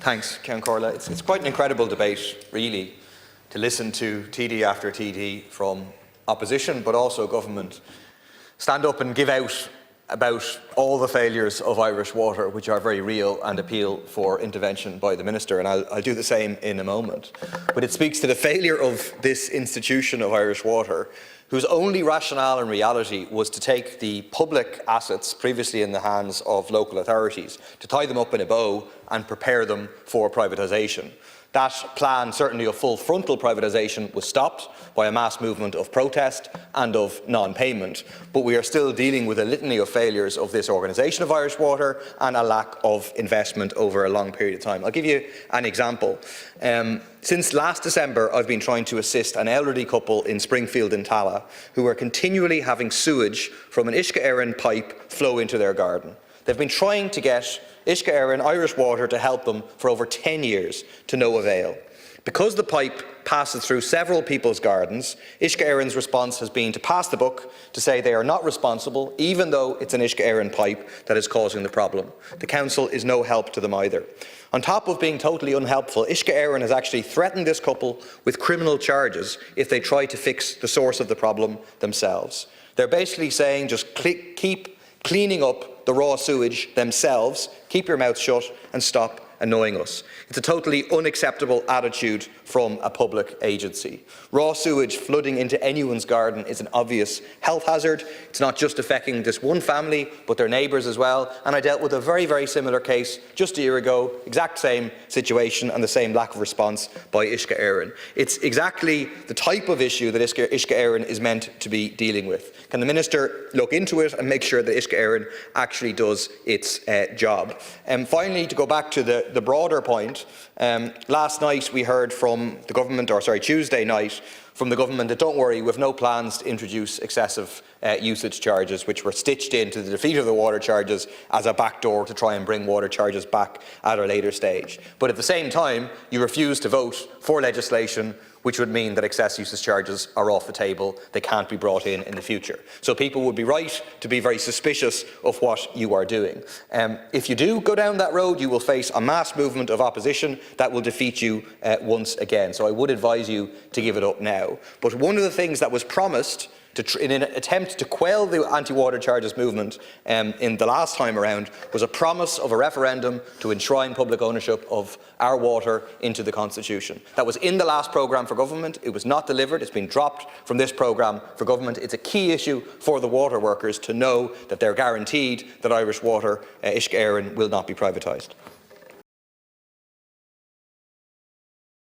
Thanks, Ceann Corla. It's quite an incredible debate, really, to listen to TD after TD from opposition, but also government, stand up and give out about all the failures of Irish water, which are very real, and appeal for intervention by the Minister, and I'll do the same in a moment. But it speaks to the failure of this institution of Irish water, whose only rationale in reality was to take the public assets previously in the hands of local authorities, to tie them up in a bow and prepare them for privatisation. That plan, certainly of full frontal privatisation, was stopped by a mass movement of protest and of non-payment. But we are still dealing with a litany of failures of this organisation of Irish Water and a lack of investment over a long period of time. I'll give you an example. Since last December, I've been trying to assist an elderly couple in Springfield in Tallaght who are continually having sewage from an Éireann pipe flow into their garden. They've been trying to get Éireann Irish Water to help them for over 10 years, to no avail. Because the pipe passes through several people's gardens, Éireann's response has been to pass the buck, to say they are not responsible, even though it's an Éireann pipe that is causing the problem. The council is no help to them either. On top of being totally unhelpful, Éireann has actually threatened this couple with criminal charges if they try to fix the source of the problem themselves. They're basically saying just keep cleaning up the raw sewage themselves, keep your mouth shut and stop annoying us. It's a totally unacceptable attitude from a public agency. Raw sewage flooding into anyone's garden is an obvious health hazard. It's not just affecting this one family, but their neighbours as well. And I dealt with a very, very similar case just a year ago, exact same situation and the same lack of response by Éireann. It's exactly the type of issue that Éireann is meant to be dealing with. Can the Minister look into it and make sure that Éireann actually does its job? Finally, to go back to the broader point, last night we heard from the government, Tuesday night, from the government that don't worry, we've no plans to introduce excessive usage charges, which were stitched into the defeat of the water charges as a backdoor to try and bring water charges back at a later stage. But at the same time, you refuse to vote for legislation which would mean that excess usage charges are off the table, they can't be brought in the future. So people would be right to be very suspicious of what you are doing. If you do go down that road, you will face a mass movement of opposition that will defeat you once again. So I would advise you to give it up now. But one of the things that was promised in an attempt to quell the anti-water charges movement in the last time around was a promise of a referendum to enshrine public ownership of our water into the Constitution. That was in the last programme for government. It was not delivered. It's been dropped from this programme for government. It's a key issue for the water workers to know that they're guaranteed that Irish water, Éireann, will not be privatised.